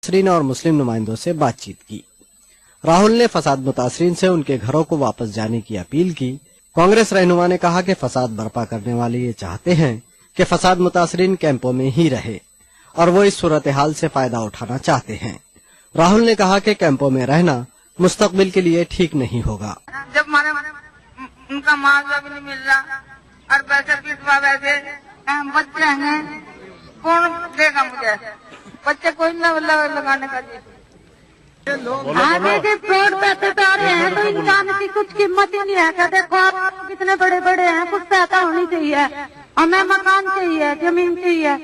मुतासरीन और मुस्लिम नुमाइंदों से बातचीत की। राहुल ने फसाद मुतासरीन से उनके घरों को वापस जाने की अपील की। कांग्रेस रहनुमा ने कहा कि फसाद बर्पा करने वाले ये चाहते हैं कि फसाद मुतासरीन कैंपों में ही रहे और वो इस सूरत हाल से फायदा उठाना चाहते हैं। राहुल ने कहा कि कैंपों में रहना मुस्तकबिल के लिए ठीक नहीं होगा। जब हमारे उनका मुआवजा भी नहीं मिल रहा और पैसे किस वैसे बच्चे हैं, कौन देगा मुझे? बच्चे कोई न लगाने का आगे के पेड़ पैसे तो आ रहे हैं तो इंसान की कुछ कीमत ही नहीं है। क्या देखो आप कितने बड़े बड़े हैं, कुछ पैसा होनी चाहिए, हमें मकान चाहिए, जमीन चाहिए।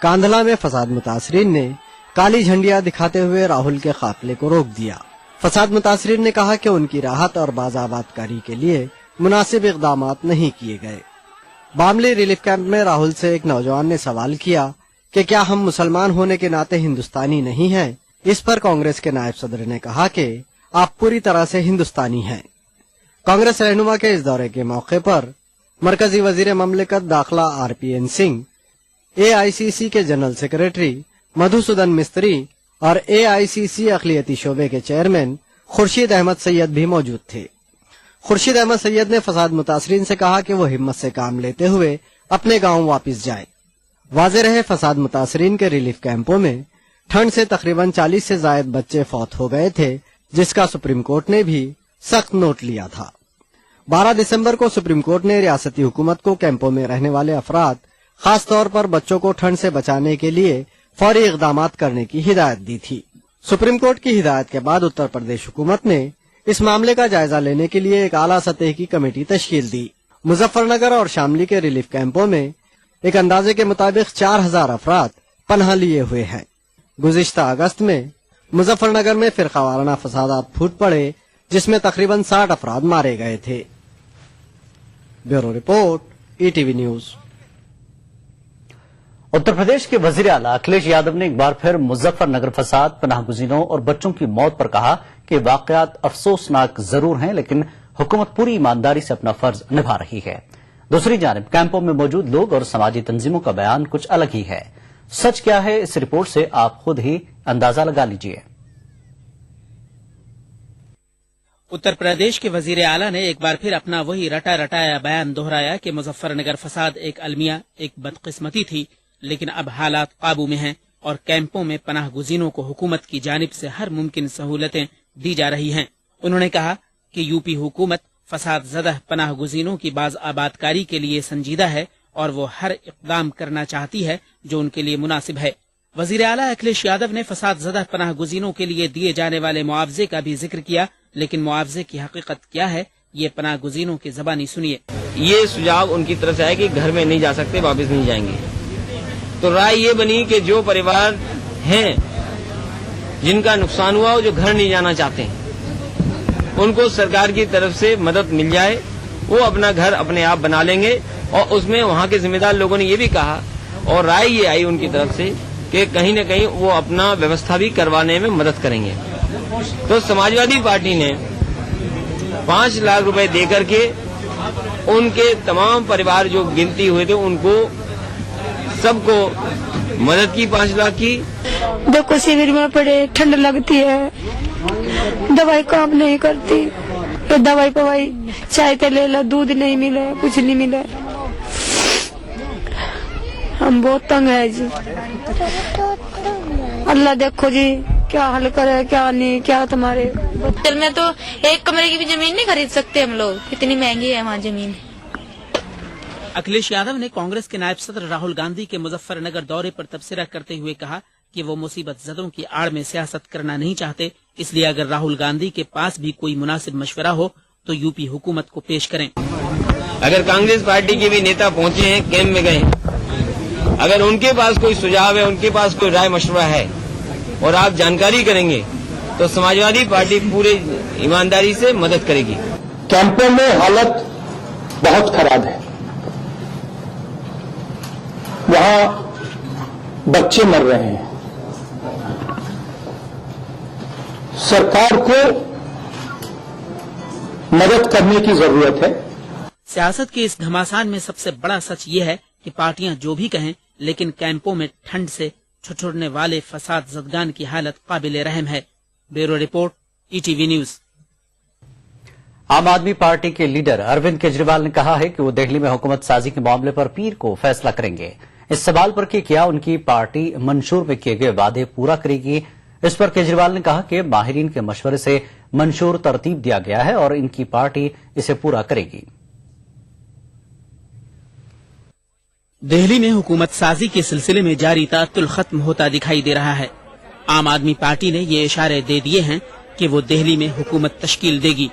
कांधला में फसाद मुतासरीन ने काली झंडियां दिखाते हुए राहुल के काफिले को रोक दिया। फसाद मुतासरीन ने कहा कि उनकी राहत और बाज़ाबातकारी के लिए मुनासिब इक़दामात नहीं किए गए। बामली रिलीफ कैंप में राहुल से एक नौजवान ने सवाल किया कि क्या हम मुसलमान होने के नाते हिंदुस्तानी नहीं हैं? इस पर कांग्रेस के नायब सदर ने कहा कि आप पूरी तरह से हिंदुस्तानी हैं। कांग्रेस रहनुमा के इस दौरे के मौके पर मरकजी वजीर ममलिकत दाखिला RPN सिंह, AICC के जनरल सेक्रेटरी मधुसूदन मिस्त्री और AICC अक़लियती शोबे के चेयरमैन खुर्शीद अहमद सैयद भी मौजूद थे। खुर्शीद अहमद सैयद ने फसाद मुतासरीन से कहा कि वो हिम्मत से काम लेते हुए अपने गांव वापस जाएं। वाज़ेह रहे फसाद मुतासरीन के रिलीफ कैंपों में ठंड से तकरीबन 40 से जायद बच्चे फौत हो गए थे, जिसका सुप्रीम कोर्ट ने भी सख्त नोट लिया था। 12 दिसंबर को सुप्रीम कोर्ट ने रियासती हुकूमत को कैंपों में रहने वाले अफराद, खास तौर पर बच्चों को ठंड से बचाने के लिए फौरी इक़दामात करने की हिदायत दी थी। सुप्रीम कोर्ट की हिदायत के बाद उत्तर प्रदेश हुकूमत ने इस मामले का जायजा लेने के लिए एक आला सतह की कमेटी तश्कील दी। मुजफ्फरनगर और शामली के रिलीफ कैंपों में एक अंदाजे के मुताबिक 4000 अफराद पनाह लिए हुए हैं। गुज़िश्ता अगस्त में मुजफ्फरनगर में फिरकावाराना फसादात फूट पड़े, जिसमें तकरीबन 60 अफराद मारे गए थे। Bureau report, ETV news. Uttar Pradesh के वजीर आला अखिलेश यादव ने एक बार फिर मुजफ्फरनगर फसाद, पनाहगुज़ीनों और बच्चों की मौत पर कहा कि वाकयात अफसोसनाक जरूर हैं, लेकिन हुकूमत पूरी ईमानदारी से अपना फर्ज निभा रही है। दूसरी जानिब कैंपों में मौजूद लोग और समाजी तंजीमों का बयान कुछ अलग ही है। सच क्या है, इस रिपोर्ट से आप खुद ही अंदाजा लगा लीजिए। उत्तर प्रदेश के वजीर आला ने एक बार फिर अपना वही रटा रटाया बयान दोहराया कि मुजफ्फरनगर फसाद एक अलमिया, एक बदकिस्मती थी, लेकिन अब हालात काबू में हैं और कैंपों में पनाह गुज़ीनों को हुकूमत की जानिब से हर मुमकिन सहूलतें दी जा रही हैं। उन्होंने कहा कि यूपी हुकूमत फसाद ज़दा पनाह गुज़ीनों की बाज़ आबादकारी के लिए संजीदा है और वो हर इक़दाम करना चाहती है जो उनके लिए मुनासिब है। वज़ीर आला अखिलेश यादव ने फसाद ज़दा पनाह गुज़ीनों के लिए दिए जाने वाले मुआवजे का भी जिक्र किया, लेकिन मुआवजे की हकीकत क्या है, ये पनाह गुज़ीनों की ज़बानी सुनिए। ये सुझाव उनकी तरफ से है कि घर में नहीं जा सकते, वापस नहीं जाएंगे। तो राय ये बनी कि जो परिवार हैं जिनका नुकसान हुआ और जो घर नहीं जाना चाहते हैं, उनको सरकार की तरफ से मदद मिल जाए, वो अपना घर अपने आप बना लेंगे। और उसमें वहाँ के जिम्मेदार लोगों ने ये भी कहा और राय ये आई उनकी तरफ से कि कहीं न कहीं वो अपना व्यवस्था भी करवाने में मदद करेंगे। तो समाजवादी पार्टी ने 5 लाख रुपए दे करके उनके तमाम परिवार जो गिनती हुए थे उनको सबको मदद की, 5 लाख की। देखो शिविर में पड़े, ठंड लगती है, दवाई काम नहीं करती, ये दवाई पवाई चाय ते ले लो, दूध नहीं मिले, कुछ नहीं मिले, हम बहुत तंग है जी। अल्लाह देखो जी क्या हल करे, क्या नहीं, क्या तुम्हारे होटल में तो एक कमरे की भी जमीन नहीं खरीद सकते हम लोग, इतनी महंगी है वहाँ जमीन। अखिलेश यादव ने कांग्रेस के नायब सदर राहुल गांधी के मुजफ्फरनगर दौरे पर तबसरा करते हुए कहा कि वो मुसीबत ज़दों की आड़ में सियासत करना नहीं चाहते, इसलिए अगर राहुल गांधी के पास भी कोई मुनासिब मशवरा हो तो यूपी हुकूमत को पेश करें। अगर कांग्रेस पार्टी के भी नेता पहुंचे हैं, कैंप में गए, अगर उनके पास कोई सुझाव है, उनके पास कोई राय मशवरा है और आप जानकारी करेंगे तो समाजवादी पार्टी पूरे ईमानदारी से मदद करेगी। कैंपों में हालत बहुत खराब है, वहां बच्चे मर रहे हैं। सरकार को मदद करने की जरूरत है। सियासत के इस घमासान में सबसे बड़ा सच ये है कि पार्टियां जो भी कहें, लेकिन कैंपों में ठंड से ठिठुरने वाले फसाद जदगान की हालत काबिल रहम है। Bureau report, ETV news. आम आदमी पार्टी के लीडर अरविंद केजरीवाल ने कहा है कि वो दिल्ली में हुकूमत साजी के मामले पर पीर को फैसला करेंगे। इस सवाल पर कि क्या उनकी पार्टी मंशूर में किए गए वादे पूरा करेगी, इस पर केजरीवाल ने कहा कि माहिरीन के मशवरे से मंशूर तरतीब दिया गया है और इनकी पार्टी इसे पूरा करेगी। दिल्ली में हुकूमत साजी के सिलसिले में जारी तातुल खत्म होता दिखाई दे रहा है। आम आदमी पार्टी ने ये इशारे दे दिए हैं कि वो दिल्ली में हुकूमत तश्कील देगी।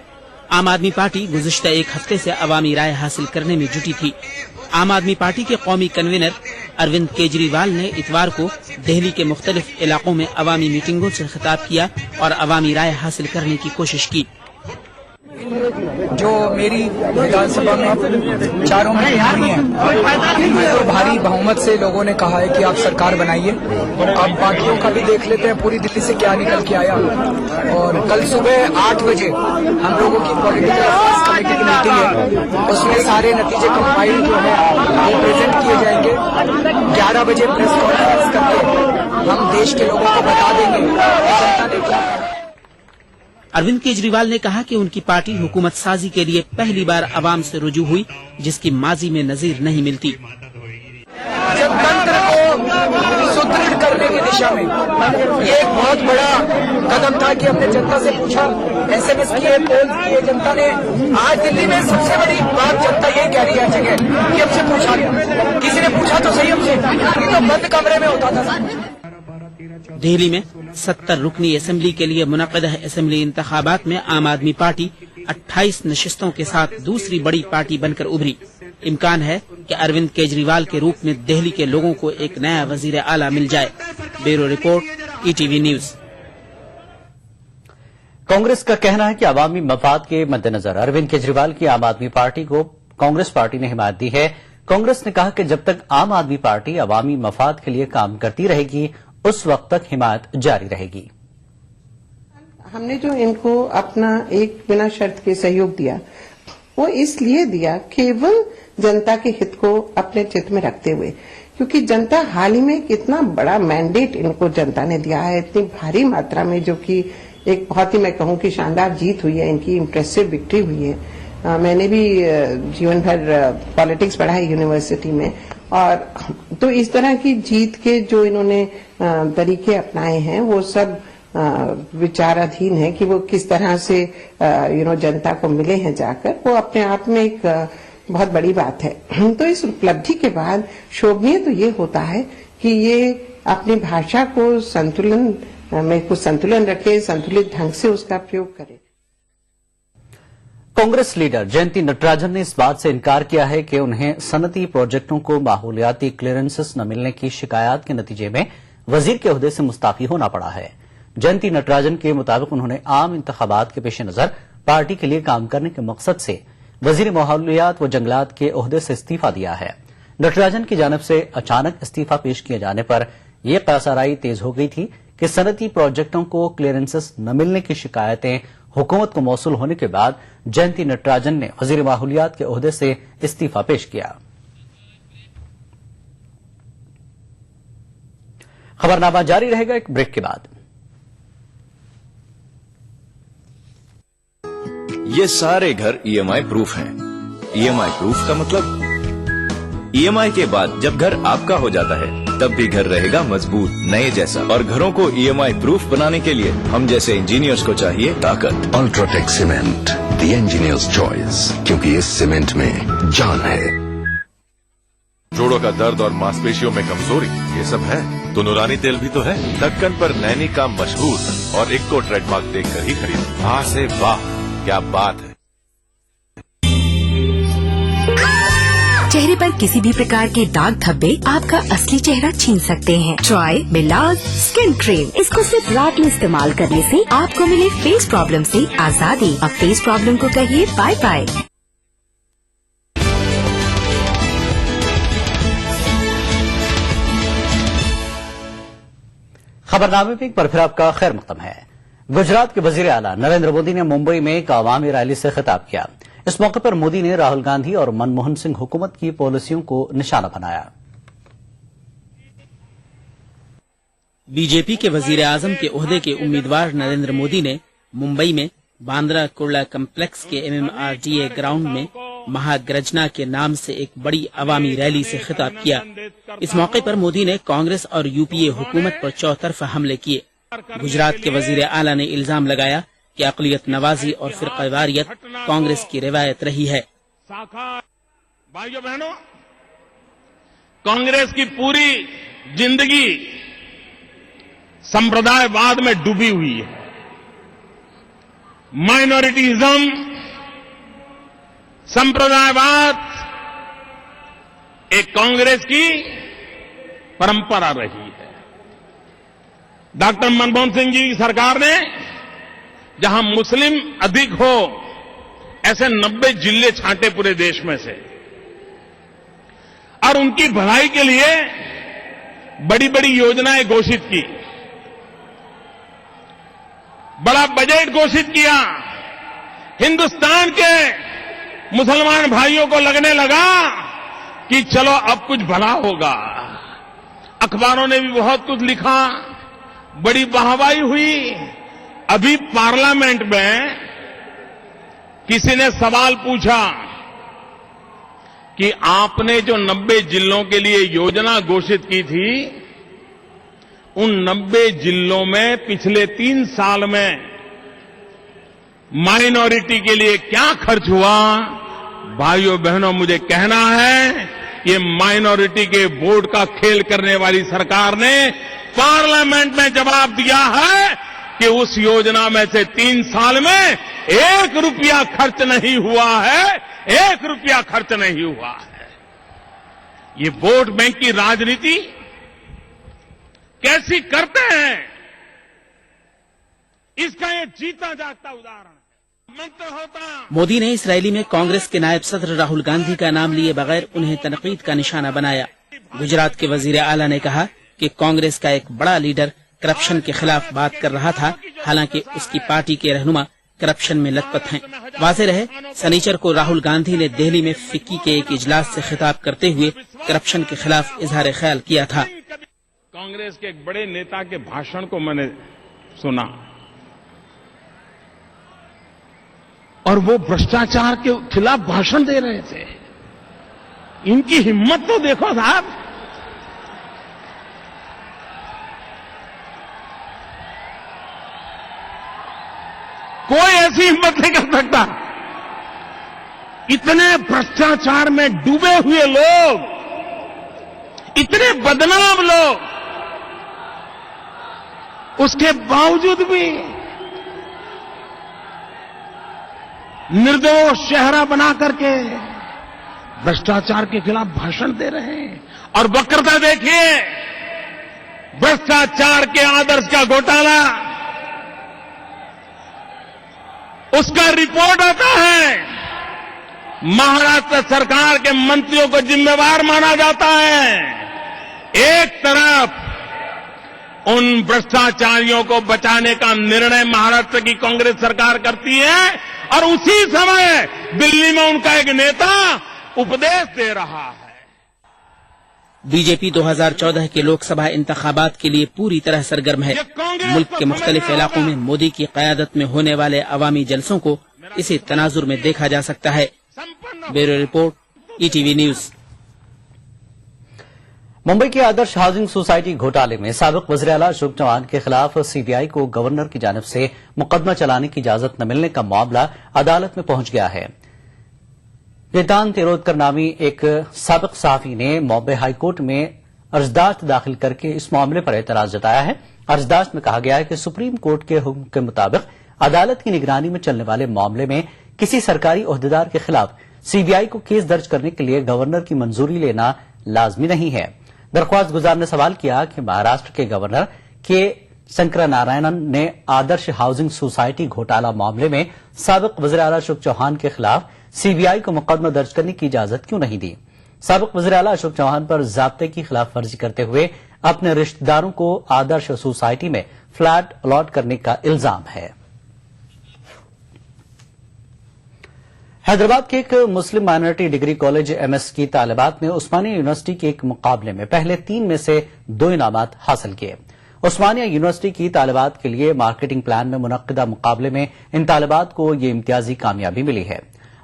आम आदमी पार्टी गुज़िश्ता एक हफ्ते से अवामी राय हासिल करने में जुटी थी। आम आदमी पार्टी के कौमी कन्वीनर अरविंद केजरीवाल ने इतवार को दिल्ली के मुख्तलिफ इलाकों में अवामी मीटिंगों से खिताब किया और अवामी राय हासिल करने की कोशिश की। जो मेरी विधानसभा में चारों में हुई है, तो भारी बहुमत से लोगों ने कहा है कि आप सरकार बनाइए। अब बाकियों का भी देख लेते हैं पूरी दिल्ली से क्या निकल के आया। और कल सुबह 8 बजे हम लोगों की पॉलिटिकल अफेयर्स कमेटी की मीटिंग है, उसमें सारे नतीजे कंपाइल जो है वो प्रेजेंट किए जाएंगे। 11 बजे प्रेस कॉन्फ्रेंस करके हम देश के लोगों को बता देंगे जनता ने क्या। अरविंद केजरीवाल ने कहा कि उनकी पार्टी हुकूमत साजी के लिए पहली बार अवाम से रुजू हुई, जिसकी माजी में नजीर नहीं मिलती। जनतंत्र को सुदृढ़ करने की दिशा में ये एक बहुत बड़ा कदम था कि हमने जनता से पूछा, SMS किए, पोल किए। जनता ने आज दिल्ली में सबसे बड़ी बात जनता ये कह रही है जगह कि हमसे पूछा गया। किसी ने पूछा तो सही हमसे, ये तो बंद कमरे में होता था। दिल्ली में 70 रुकनी असेंबली के लिए मुनक़िदा असेंबली इंतखाबात में आम आदमी पार्टी 28 नशिस्तों के साथ दूसरी बड़ी पार्टी बनकर उभरी। इम्कान है कि अरविंद केजरीवाल के रूप में दिल्ली के लोगों को एक नया वजीर आला मिल जाए। Bureau report, ETV news. Congress का कहना है कि अवामी मफाद के मद्देनजर अरविंद केजरीवाल की आम आदमी पार्टी को कांग्रेस पार्टी ने हिमायत दी है। कांग्रेस ने कहा कि जब तक आम आदमी पार्टी अवामी मफाद के लिए काम करती रहेगी उस वक्त तक हिमायत जारी रहेगी। हमने जो इनको अपना एक बिना शर्त के सहयोग दिया वो इसलिए दिया केवल जनता के हित को अपने चित्त में रखते हुए, क्योंकि जनता हाल ही में कितना बड़ा मैंडेट इनको जनता ने दिया है, इतनी भारी मात्रा में, जो कि एक बहुत ही मैं कहूं कि शानदार जीत हुई है, इनकी इम्प्रेसिव विक्ट्री हुई है। मैंने भी जीवन भर पॉलिटिक्स पढ़ा है यूनिवर्सिटी में, और तो इस तरह की जीत के जो इन्होंने तरीके अपनाए हैं वो सब विचाराधीन है कि वो किस तरह से जनता को मिले हैं जाकर, वो अपने आप में एक बहुत बड़ी बात है। तो इस उपलब्धि के बाद शोभनीय तो ये होता है कि ये अपनी भाषा को संतुलन में कुछ संतुलन रखे, संतुलित ढंग से उसका प्रयोग करे। कांग्रेस लीडर जयंती नटराजन ने इस बात से इनकार किया है कि उन्हें सनती प्रोजेक्टों को माहौलियाती क्लियरेंसेस न मिलने की शिकायत के नतीजे में वजीर के ओहदे से मुस्ताफी होना पड़ा है। जयंती नटराजन के मुताबिक उन्होंने आम इंतखाबात के पेश नजर पार्टी के लिए काम करने के मकसद से वजीर माहौलियात व जंगलात के ओहदे से इस्तीफा दिया है। नटराजन की जानिब से अचानक इस्तीफा पेश किए जाने पर यह क़यासाराई तेज हो गई थी कि सनती प्रोजेक्टों को क्लियरेंसेस न मिलने की शिकायतें हुकूमत को मौसूल होने के बाद जयंती नटराजन ने वजीर माहौलियात के ओहदे से इस्तीफा पेश किया। खबरनामा जारी रहेगा एक ब्रेक के बाद। ये सारे घर EMI प्रूफ हैं। EMI प्रूफ का मतलब EMI के बाद जब घर आपका हो जाता है तब भी घर रहेगा मजबूत नए जैसा। और घरों को EMI प्रूफ बनाने के लिए हम जैसे इंजीनियर्स को चाहिए ताकत। UltraTech cement, the engineers choice, क्योंकि इस सीमेंट में जान है। जोड़ों का दर्द और मांसपेशियों में कमजोरी, ये सब है तो नूरानी तेल भी तो है। ढक्कन पर नैनी का मशहूर और इक्को ट्रेडमार्क देखकर ही खरीद। वाह से वाह, क्या बात है। चेहरे पर किसी भी प्रकार के दाग धब्बे आपका असली चेहरा छीन सकते हैं। ट्राई मिलाज स्किन क्रीम, इसको सिर्फ रात में इस्तेमाल करने से आपको मिले फेस प्रॉब्लम से आजादी। अब फेस प्रॉब्लम को कहिए बाय बाय। खबरनामे में एक बार फिर आपका खैर मकदम है। गुजरात के वजीर आला नरेंद्र मोदी ने मुंबई में एक अवामी रैली से खिताब किया। इस मौके पर मोदी ने राहुल गांधी और मनमोहन सिंह हुकूमत की पॉलिसियों को निशाना बनाया। बीजेपी के वजीर आजम के ओहदे के उम्मीदवार नरेंद्र मोदी ने मुंबई में बांद्रा कुर्ला कम्प्लेक्स के MMRDA ग्राउंड में महागर्जना के नाम से एक बड़ी अवामी रैली से खिताब किया। इस मौके पर मोदी ने कांग्रेस और UPA हुकूमत पर चौतरफा हमले किए। गुजरात के वजीर आला ने इल्जाम लगाया कि अक़लियत नवाजी और फिरक़ावारियत कांग्रेस की रिवायत रही है। भाइयों बहनों, कांग्रेस की पूरी जिंदगी संप्रदायवाद में डूबी हुई है। माइनॉरिटीज्म, संप्रदायवाद एक कांग्रेस की परंपरा रही है। डॉक्टर मनमोहन सिंह जी की सरकार ने जहां मुस्लिम अधिक हो ऐसे 90 जिले छांटे पूरे देश में से, और उनकी भलाई के लिए बड़ी बड़ी योजनाएं घोषित की, बड़ा बजट घोषित किया। हिंदुस्तान के मुसलमान भाइयों को लगने लगा कि चलो अब कुछ भला होगा। अखबारों ने भी बहुत कुछ लिखा, बड़ी वाहवाही हुई। अभी पार्लियामेंट में किसी ने सवाल पूछा कि आपने जो 90 जिलों के लिए योजना घोषित की थी, उन 90 जिलों में पिछले 3 साल में माइनॉरिटी के लिए क्या खर्च हुआ? भाइयों बहनों, मुझे कहना है ये माइनॉरिटी के वोट का खेल करने वाली सरकार ने पार्लियामेंट में जवाब दिया है कि उस योजना में से 3 साल में 1 रुपया खर्च नहीं हुआ है, 1 रुपया खर्च नहीं हुआ है। ये वोट बैंक की राजनीति कैसी करते हैं, इसका ये जीता जागता उदाहरण है। मोदी ने इस रैली में कांग्रेस के नायब सदर राहुल गांधी का नाम लिए बगैर उन्हें तनकीद का निशाना बनाया। गुजरात के वजीर आला ने कहा कि कांग्रेस का एक बड़ा लीडर करप्शन के खिलाफ बात कर रहा था, हालांकि उसकी पार्टी के रहनुमा करप्शन में लथपथ हैं। वाज़ेह रहे, शनिचर को राहुल गांधी ने दिल्ली में फिक्की के एक इजलास से खिताब करते हुए करप्शन के खिलाफ इजहार ख्याल किया था। कांग्रेस के एक बड़े नेता के भाषण को मैंने सुना और वो भ्रष्टाचार के खिलाफ भाषण दे रहे थे। इनकी हिम्मत तो देखो साहब। कोई ऐसी हिम्मत नहीं कर सकता। इतने भ्रष्टाचार में डूबे हुए लोग, इतने बदनाम लोग, उसके बावजूद भी निर्दोष चेहरा बना करके भ्रष्टाचार के खिलाफ भाषण दे रहे हैं। और वक्रता देखिए, भ्रष्टाचार के आदर्श का घोटाला, उसका रिपोर्ट आता है, महाराष्ट्र सरकार के मंत्रियों को जिम्मेवार माना जाता है। एक तरफ उन भ्रष्टाचारियों को बचाने का निर्णय महाराष्ट्र की कांग्रेस सरकार करती है और उसी समय दिल्ली में उनका एक नेता उपदेश दे रहा है। बीजेपी 2014 के लोकसभा इंतखाबात के लिए पूरी तरह सरगर्म है। मुल्क के मुख्तलिफ इलाकों में मोदी की क़यादत में होने वाले अवामी जलसों को इसी तनाजुर में देखा जा सकता है। Bureau report, ETV news. Mumbai के आदर्श हाउसिंग सोसाइटी घोटाले में साबिक वज़ीर आला अशोक चौहान के खिलाफ CBI को गवर्नर की जानिब से मुकदमा चलाने की इजाजत न मिलने का मामला अदालत में पहुंच गया है। वेदांत तिरोदकर नामी एक साबिक सहाफी ने बॉम्बे हाईकोर्ट में अर्जदाश्त दाखिल करके इस मामले पर एतराज जताया है। अर्जदाश्त में कहा गया है कि सुप्रीम कोर्ट के हुक्म के मुताबिक अदालत की निगरानी में चलने वाले मामले में किसी सरकारी ओहदेदार के खिलाफ CBI को केस दर्ज करने के लिए गवर्नर की मंजूरी लेना लाजमी नहीं है। दरख्वास्त गुजार ने सवाल किया कि महाराष्ट्र के गवर्नर के शंकरा नारायणन ने आदर्श हाउसिंग सोसाइटी घोटाला मामले में साबिक वज़ीर आला अशोक चौहान के खिलाफ CBI को मुकदमा दर्ज करने की इजाजत क्यों नहीं दी। साबिक वज़ीर आला अशोक चौहान पर ज़ाब्ते की खिलाफ वर्जी करते हुए अपने रिश्तेदारों को आदर्श सोसाइटी में फ्लैट अलॉट करने का इल्जाम है। हैदराबाद के एक मुस्लिम माइनॉरिटी डिग्री कॉलेज MS की तालिबात ने उस्मानिया यूनिवर्सिटी के एक मुकाबले में पहले 3 में से 2 इनामात हासिल किए। عثمانیہ یونیورسٹی کی طالبات کے لیے مارکیٹنگ پلان میں منعقدہ مقابلے میں ان طالبات کو یہ امتیازی کامیابی ملی ہے۔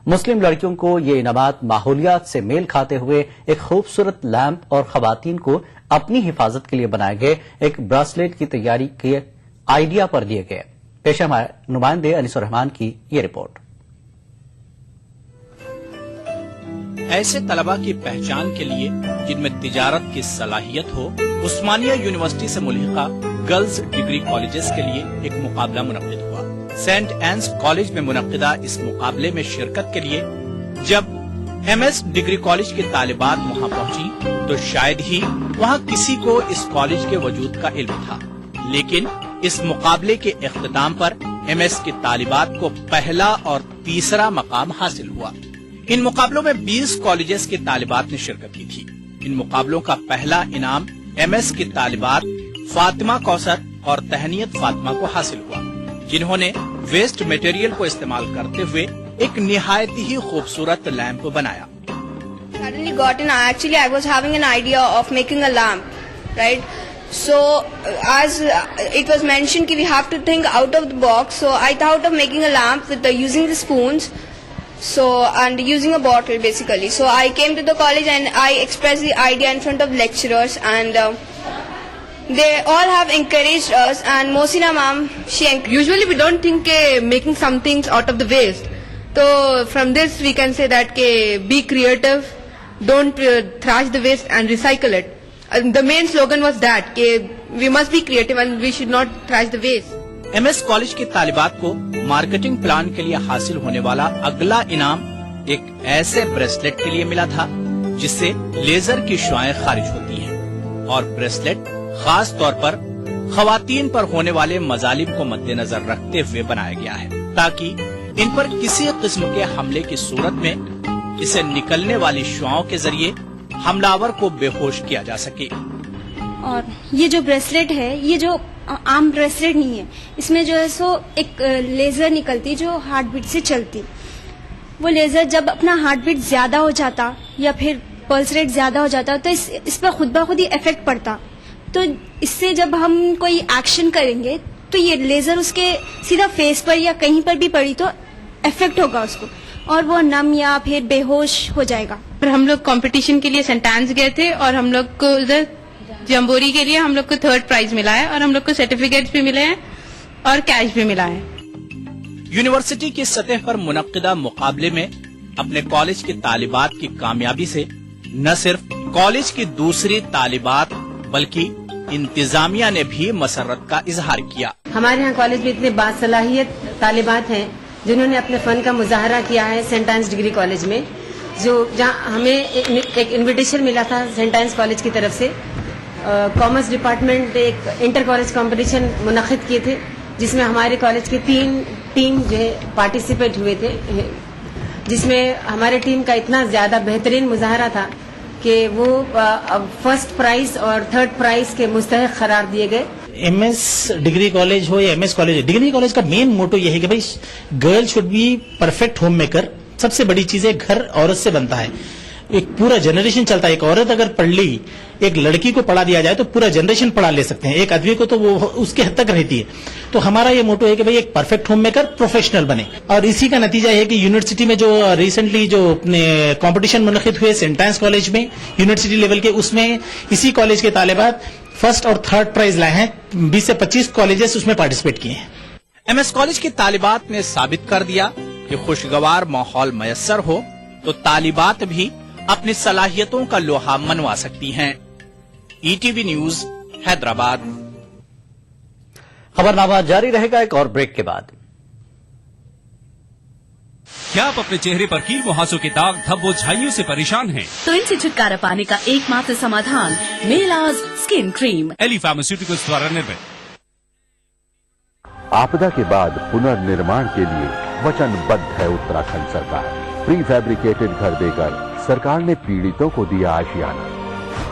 مسلم لڑکیوں کو یہ انعامات ماحولیات سے میل کھاتے ہوئے ایک خوبصورت لیمپ اور خواتین کو اپنی حفاظت کے لیے بنائے گئے ایک براسلیٹ کی تیاری کے آئیڈیا پر دیے گئے۔ پیش ہے ہمارے نمائندے انیس الرحمان کی یہ رپورٹ۔ ایسے طلباء کی پہچان کے لیے جن میں تجارت کی صلاحیت ہو، عثمانیہ یونیورسٹی سے ملحقہ گرلز ڈگری کالجز کے لیے ایک مقابلہ منعقد ہوا۔ سینٹ اینس کالج میں منعقدہ اس مقابلے میں شرکت کے لیے جب ایم ایس ڈگری کالج کے طالبات وہاں پہنچی تو شاید ہی وہاں کسی کو اس کالج کے وجود کا علم تھا، لیکن اس مقابلے کے اختتام پر ایم ایس کے طالبات کو پہلا اور تیسرا مقام حاصل ہوا۔ ان مقابلوں میں 20 کالجز کے طالبات نے شرکت کی تھی۔ ان مقابلوں کا پہلا انعام ایم ایس کی طالبات فاطمہ کوثر اور تہنیت فاطمہ کو حاصل ہوا، جنہوں نے ویسٹ مٹیریل کو استعمال کرتے ہوئے ایک نہایت ہی خوبصورت لیمپ بنایا۔ Actually, I was having an idea of making a lamp, right? So, as it was mentioned that we have to think out of the box, so I thought of making a lamp with using the spoons, and using a bottle basically. So I came to the college and I expressed the idea in front of lecturers, and they all have encouraged us, and Mohsina ma'am, usually we don't think making some things out of the waste. So from this we can say that be creative, don't trash the waste and recycle it. The main slogan was that we must be creative and we should not trash the waste. M S college کی طالبات کو marketing plan کے لیے حاصل ہونے والا اگلا انعام ایک ایسے بریسلیٹ کے لیے ملا تھا جس سے لیزر کی شعاعیں خارج ہوتی ہیں، اور بریسلیٹ خاص طور پر خواتین پر ہونے والے مظالم کو مد نظر رکھتے ہوئے بنایا گیا ہے تاکہ ان پر کسی قسم کے حملے کی صورت میں اسے نکلنے والی شعاؤں کے ذریعے حملہ آور کو بے ہوش کیا جا سکے۔ اور یہ جو بریسلیٹ ہے، یہ جو عام بریسلیٹ نہیں ہے، اس میں جو ہے سو ایک لیزر نکلتی جو ہارٹ بیٹ سے چلتی۔ وہ لیزر جب اپنا ہارٹ بیٹ زیادہ ہو جاتا یا پھر پلس ریٹ زیادہ ہو جاتا تو اس پر خود بخود ہی افیکٹ پڑتا، تو اس سے جب ہم کوئی ایکشن کریں گے تو یہ لیزر اس کے سیدھا فیس پر یا کہیں پر بھی پڑی تو افیکٹ ہوگا اس کو، اور وہ نم یا پھر بے ہوش ہو جائے گا۔ ہم لوگ کمپٹیشن کے لیے سینٹانس گئے تھے اور ہم لوگ کو ادھر جمبوری کے لیے ہم لوگ کو 3rd پرائز ملا ہے، اور ہم لوگ کو سرٹیفکیٹس بھی ملے ہیں اور کیش بھی ملا ہے۔ یونیورسٹی کی سطح پر منعقدہ مقابلے میں اپنے کالج کی طالبات کی کامیابی سے نہ صرف کالج کی دوسری طالبات بلکہ انتظامیہ نے بھی مسرت کا اظہار کیا۔ ہمارے یہاں کالج میں اتنے باصلاحیت طالبات ہیں جنہوں نے اپنے فن کا مظاہرہ کیا ہے سینٹ اینس ڈگری کالج میں، جہاں ہمیں ایک انویٹیشن ملا تھا سینٹ اینس کالج کی طرف سے۔ کامرس ڈپارٹمنٹ ایک انٹر کالج کمپٹیشن منعقد کیے تھے جس میں ہمارے کالج کے 3 ٹیم جو ہے پارٹیسپیٹ ہوئے تھے، جس میں ہمارے ٹیم کا اتنا زیادہ بہترین مظاہرہ تھا کہ وہ 1st پرائز اور 3rd پرائز کے مستحق قرار دیے گئے۔ ایم ایس ڈگری کالج ہو یا M S college, degree college کا مین موٹو یہ ہے کہ بھائی girl should be perfect home maker. سب سے بڑی چیز ہے گھر عورت سے بنتا ہے، ایک پورا جنریشن چلتا ہے۔ ایک عورت اگر پڑھ لی، ایک لڑکی کو پڑھا دیا جائے تو پورا جنریشن پڑھا لے سکتے ہیں، ایک آدمی کو تو وہ اس کے حد تک رہتی ہے۔ تو ہمارا یہ موٹو ہے کہ بھائی ایک پرفیکٹ ہوم میکر پروفیشنل بنے، اور اسی کا نتیجہ ہے کہ یونیورسٹی میں جو ریسنٹلی جو اپنے کمپٹیشن منعقد ہوئے سینٹ اینس کالج میں یونیورسٹی لیول کے، اس میں اسی کالج کے طالبات 1st اور 3rd پرائز لائے ہیں۔ 20 سے 25 کالجز اس میں پارٹیسپیٹ کیے ہیں۔ ایم ایس کالج کی طالبات نے ثابت کر دیا کہ خوشگوار ماحول میسر ہو تو طالبات بھی اپنی صلاحیتوں کا لوہا منوا سکتی ہیں۔ E T V news Hyderabad. خبرنامہ جاری رہے گا ایک اور بریک کے بعد۔ کیا آپ اپنے چہرے پر کیل محاسوں کے داغ دھب و جھائیوں سے پریشان ہیں؟ تو ان سے چھٹکارا پانے کا ایک ماتر سمادھان میلاز اسکن کریم، ایلی فارماسیوٹیکلز دوارا نرمت۔ आपदा के बाद पुनर्निर्माण के लिए वचनबद्ध है उत्तराखंड सरकार। प्री फैब्रिकेटेड घर देकर सरकार ने पीड़ितों को दिया आशियाना।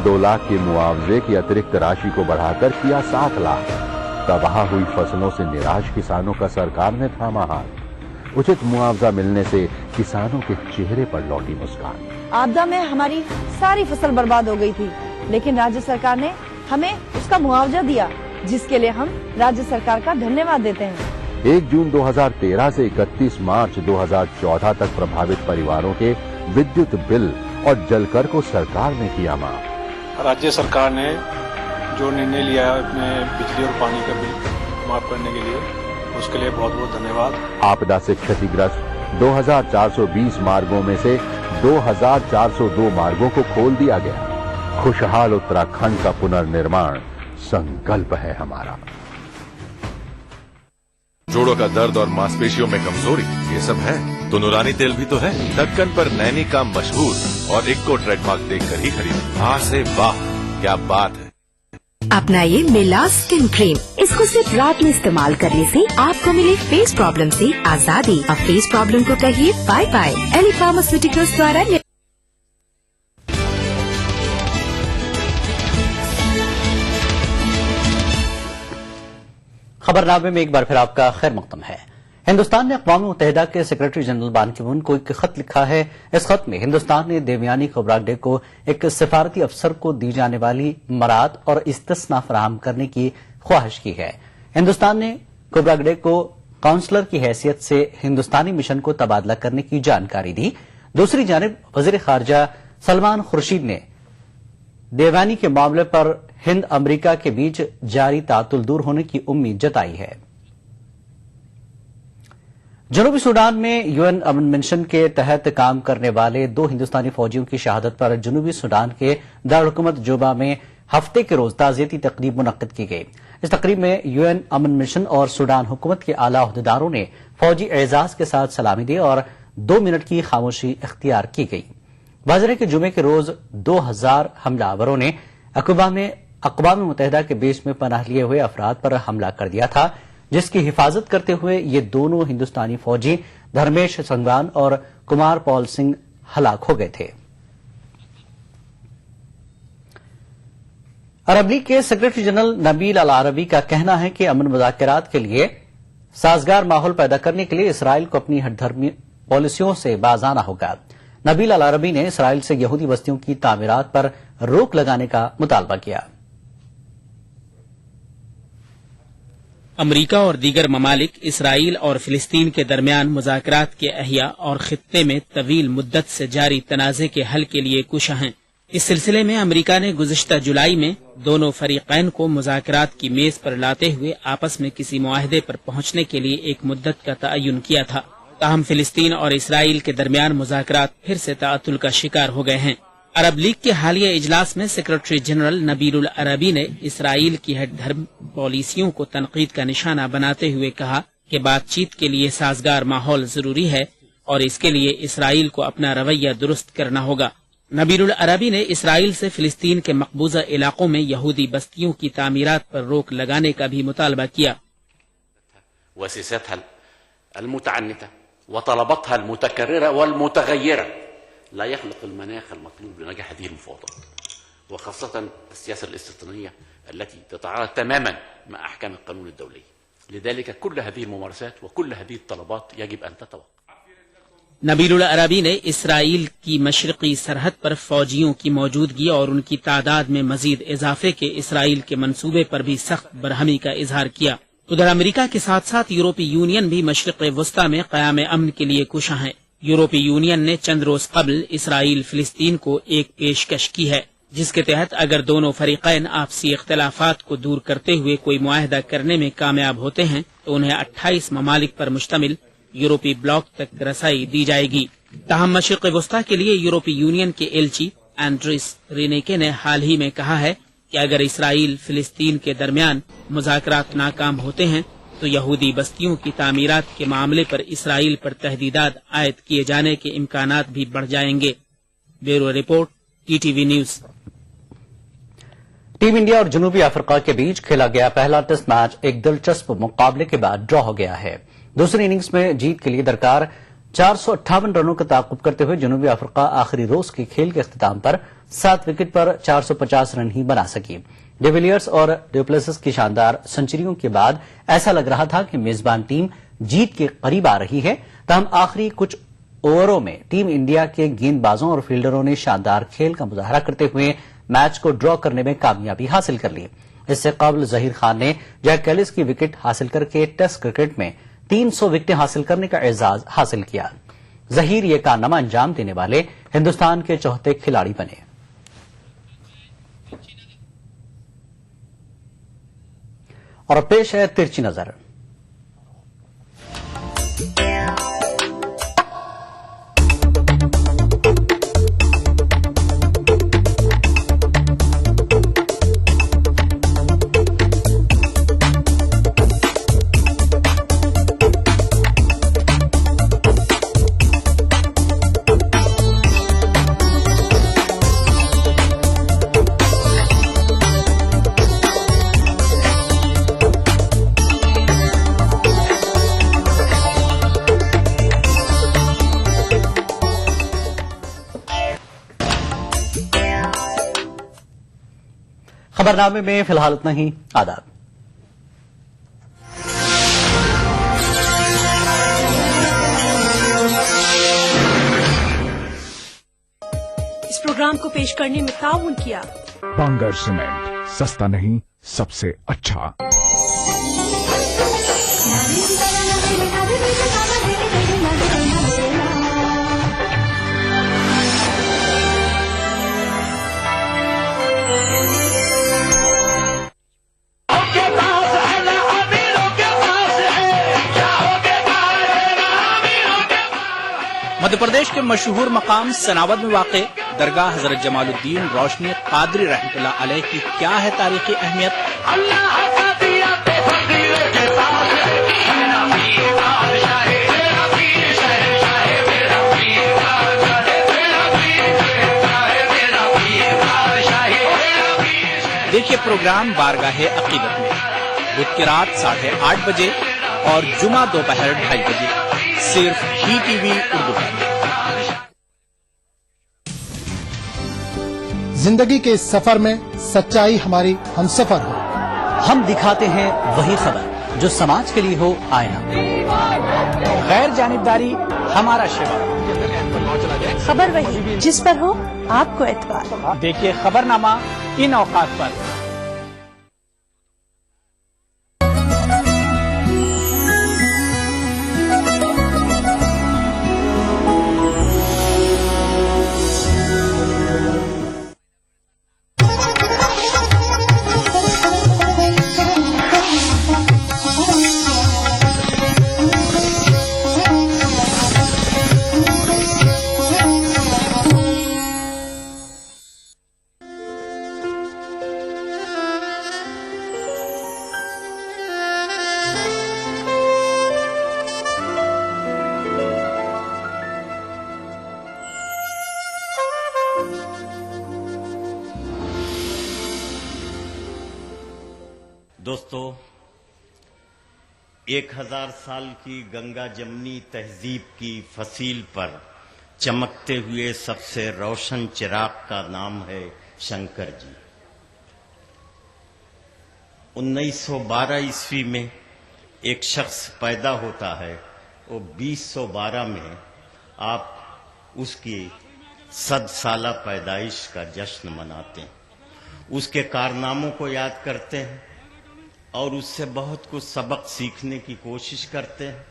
2 लाख के मुआवजे की अतिरिक्त राशि को बढ़ाकर किया 7 लाख। तबाह हुई फसलों से निराश किसानों का सरकार ने थामा हाथ। उचित मुआवजा मिलने से किसानों के चेहरे पर लौटी मुस्कान। आपदा में हमारी सारी फसल बर्बाद हो गई थी, लेकिन राज्य सरकार ने हमें उसका मुआवजा दिया। जिस के लिए हम राज्य सरकार का धन्यवाद देते हैं। 1 जून 2013 से 31 मार्च 2014 तक प्रभावित परिवारों के विद्युत बिल और जलकर को सरकार ने किया माफ। राज्य सरकार ने जो निर्णय लिया है अपने बिजली और पानी का बिल माफ करने के लिए, उसके लिए बहुत बहुत धन्यवाद। आपदा से क्षतिग्रस्त 2420 मार्गों में से 2402 मार्गों को खोल दिया गया। खुशहाल उत्तराखंड का पुनर्निर्माण संकल्प है हमारा। जोड़ों का दर्द और मांसपेशियों में कमजोरी, ये सब है तो नूरानी तेल भी तो है। ढक्कन पर नैनी का मशहूर और इक्को ट्रेडमार्क देखकर ही खरीदें। हाँ से वाह, क्या बात है। अपनाइए मिलाज स्किन क्रीम। इसको सिर्फ रात में इस्तेमाल करने से आपको मिले फेस प्रॉब्लम से आजादी। अब फेस प्रॉब्लम को कहिए बाय बाय। एली फार्मास्यूटिकल्स द्वारा खबरनामे में एक बार फिर आपका खैर मकदम है। हिंदुस्तान ने अक़वाम मुत्तहिदा के सेक्रेटरी जनरल बान की मून को एक खत लिखा है। इस खत में हिंदुस्तान ने देवयानी खोब्रागडे को एक सिफारती अफसर को दी जाने वाली मराद और इस्तिस्ना फराहम करने की ख्वाहिश की है। हिंदुस्तान ने खोब्रागडे को काउंसलर की हैसियत से हिंदुस्तानी मिशन को तबादला करने की जानकारी दी। दूसरी जानिब वजीर खारजा सलमान खुर्शीद ने देवयानी के मामले पर हिंद अमरीका के बीच जारी तातुल दूर होने की उम्मीद जताई है। जनूबी सूडान में यूएन अमन मिशन के तहत काम करने वाले 2 हिंदुस्तानी फौजियों की शहादत पर जनूबी सूडान के दारुल-हुकूमत जोबा में हफ्ते के रोज ताज़ियती तकरीब मुनक्किद की गई। इस तकरीब में यूएन अमन मिशन और सूडान हुकूमत के आला अहदेदारों ने फौजी एजाज के साथ सलामी दी और 2 मिनट की खामोशी इख्तियार की गई। वाज़ेह के जुमे के रोज 2000 हमलावरों ने अक़वाम मुत्तहिदा के बेस में पनाह लिए हुए अफराद पर हमला कर दिया था, जिसकी हिफाजत करते हुए ये दोनों हिंदुस्तानी फौजी धर्मेश संगवान और कुमार पॉल सिंह हलाक हो गए थे। अरब लीग के सेक्रेटरी जनरल नबील अल अरबी का कहना है कि अमन मुज़ाकरात के लिए साजगार माहौल पैदा करने के लिए इसराइल को अपनी हठधर्मी पॉलिसियों से बाज आना होगा। नबील अल अरबी ने इसराइल से यहूदी बस्तियों की तामीरात पर रोक लगाने का मुतालबा किया। अमरीका और दीगर ममालिक इसराइल और फिलिस्तीन के दरमियान मुज़ाकरात के अहिया और खित्ते में तवील मुद्दत से जारी तनाज़े के हल के लिए कुशा हैं। इस सिलसिले में अमरीका ने गुज़िश्ता जुलाई में दोनों फरीक़ैन को मुज़ाकरात की मेज पर लाते हुए आपस में किसी मुआहदे पर पहुंचने के लिए एक मुद्दत का तयन किया था। ताहम फिलिस्तीन और इसराइल के दरमियान मुज़ाकरात फिर से ताअतुल का शिकार हो गए हैं। अरब लीग के हालिया इजलास में सेक्रेटरी जनरल नबील अरबी ने इसराइल की हठधर्म पॉलिसियों को तनकीद का निशाना बनाते हुए कहा कि बातचीत के लिए साजगार माहौल जरूरी है और इसके लिए इसराइल को अपना रवैया दुरुस्त करना होगा। नबील अरबी ने इसराइल से फिलिस्तीन के मकबूजा इलाकों में यहूदी बस्तियों की तामीरात पर रोक लगाने का भी मुतालबा किया। وطلباتها المتكررة والمتغيرة لا يخلق المناخ المطلوب لنجاح هذه المفاوضات، وخاصة السياسة الاستيطانية التي تتعارض تماما مع أحكام القانون الدولي. لذلك كل هذه الممارسات وكل هذه الطلبات يجب أن تتوقف. नबील अरबी ने इसराइल की मशरकी सरहद पर फौजियों की मौजूदगी और उनकी तादाद में मजीद इजाफे के इसराइल के मंसूबे पर भी सख्त बरहमी का इजहार किया। उधर अमेरिका के साथ साथ यूरोपीय यूनियन भी मशरिक़ वस्ता में क़याम अमन के लिए कुशा है। यूरोपीय यूनियन ने चंद रोज कबल इसराइल फिलिस्तीन को एक पेशकश की है, जिसके तहत अगर दोनों फरीक़ैन आपसी इख्तिलाफात को दूर करते हुए कोई मुआहदा करने में कामयाब होते हैं तो उन्हें 28 ममालिक पर मुश्तमिल यूरोपीय ब्लॉक तक रसाई दी जाएगी। ताहम मशरिक़ वस्ता के लिए यूरोपीय यूनियन के एलची एंड्रिस रेनेके ने हाल ही में कहा है कि अगर इसराइल फिलिस्तीन के दरमियान मुज़ाकरात नाकाम होते हैं तो यहूदी बस्तियों की तामीरात के मामले पर इसराइल पर तहदीदात आयद किए जाने के इम्कानात भी बढ़ जाएंगे। Bureau report, TTV news. Team India और जनूबी अफ्रीका के बीच खेला गया पहला टेस्ट मैच एक दिलचस्प मुकाबले के बाद ड्रॉ हो गया है। दूसरी इनिंग्स में जीत के लिए दरकार 458 रनों का ताक़ुब करते हुए जनूबी अफ्रीका आखिरी रोज के खेल के इख्तिताम पर 7 विकेट पर 450 रन ही बना सकी। डिविलियर्स और ड्यूप्लेसिस की शानदार सेंचुरियों के बाद ऐसा लग रहा था कि मेजबान टीम जीत के करीब आ रही है। तमाम आखिरी कुछ ओवरों में टीम इंडिया के गेंदबाजों और फील्डरों ने शानदार खेल का मुजाहरा करते हुए मैच को ड्रॉ करने में कामयाबी हासिल कर ली। इससे قبل ظہیر خان نے جیک کیلس کی وکٹ حاصل کر کے ٹیسٹ کرکٹ میں 300 وکٹیں حاصل کرنے کا اعزاز حاصل کیا. ظہیر یہ کارنامہ انجام دینے والے ہندوستان کے چوتھے کھلاڑی بنے. اور اب پیش ہے ترچی نظر. خبرنامے میں فی الحال اتنا ہی. آداب. اس پروگرام کو پیش کرنے میں تعاون کیا بنگر سیمنٹ، سستا نہیں سب سے اچھا. مدھیہ پردیش کے مشہور مقام سناوت میں واقع درگاہ حضرت جمال الدین روشنی قادری رحمۃ اللہ علیہ کی کیا ہے تاریخی اہمیت؟ دیکھیے پروگرام بارگاہ عقیدت میں بدھ کی رات 8:30 بجے اور جمعہ دوپہر 2:30 بجے صرف DTV اردو پر. زندگی کے اس سفر میں سچائی ہماری ہم سفر ہو. ہم دکھاتے ہیں وہی خبر جو سماج کے لیے ہو آئینہ. غیر جانبداری ہمارا شعار. خبر وہی جس پر ہو آپ کو اعتبار. دیکھیے خبرنامہ ان اوقات پر. دوستو، 1000 سال کی گنگا جمنی تہذیب کی فصیل پر چمکتے ہوئے سب سے روشن چراغ کا نام ہے شنکر جی. 1912 عیسوی میں ایک شخص پیدا ہوتا ہے. وہ 2012 میں آپ اس کی 100 سالہ پیدائش کا جشن مناتے ہیں. اس کے کارناموں کو یاد کرتے ہیں اور اس سے بہت کچھ سبق سیکھنے کی کوشش کرتے ہیں.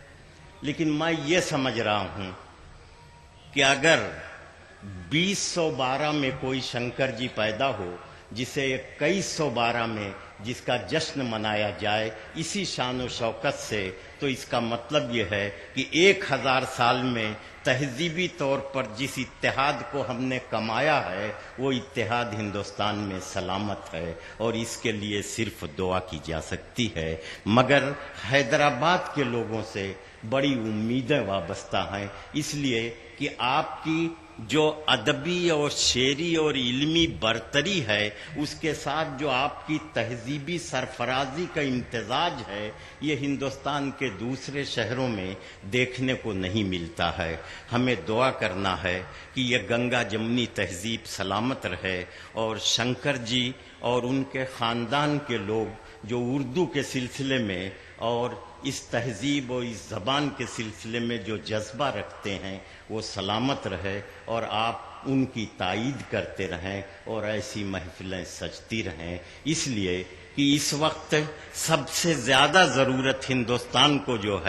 لیکن میں یہ سمجھ رہا ہوں کہ اگر 2012 میں کوئی شنکر جی پیدا ہو جسے 2112 میں جس کا جشن منایا جائے اسی شان و شوکت سے، تو اس کا مطلب یہ ہے کہ 1000 سال میں تہذیبی طور پر جس اتحاد کو ہم نے کمایا ہے وہ اتحاد ہندوستان میں سلامت ہے، اور اس کے لیے صرف دعا کی جا سکتی ہے. مگر حیدرآباد کے لوگوں سے بڑی امیدیں وابستہ ہیں، اس لیے کہ آپ کی جو ادبی اور شعری اور علمی برتری ہے، اس کے ساتھ جو آپ کی تہذیبی سرفرازی کا امتزاج ہے، یہ ہندوستان کے دوسرے شہروں میں دیکھنے کو نہیں ملتا ہے. ہمیں دعا کرنا ہے کہ یہ گنگا جمنی تہذیب سلامت رہے، اور شنکر جی اور ان کے خاندان کے لوگ جو اردو کے سلسلے میں اور اس تہذیب اور اس زبان کے سلسلے میں جو جذبہ رکھتے ہیں وہ سلامت رہے، اور آپ ان کی تائید کرتے رہیں اور ایسی محفلیں سجتی رہیں. اس لیے کہ کہ اس وقت سب سے زیادہ ضرورت ہندوستان کو جو ہے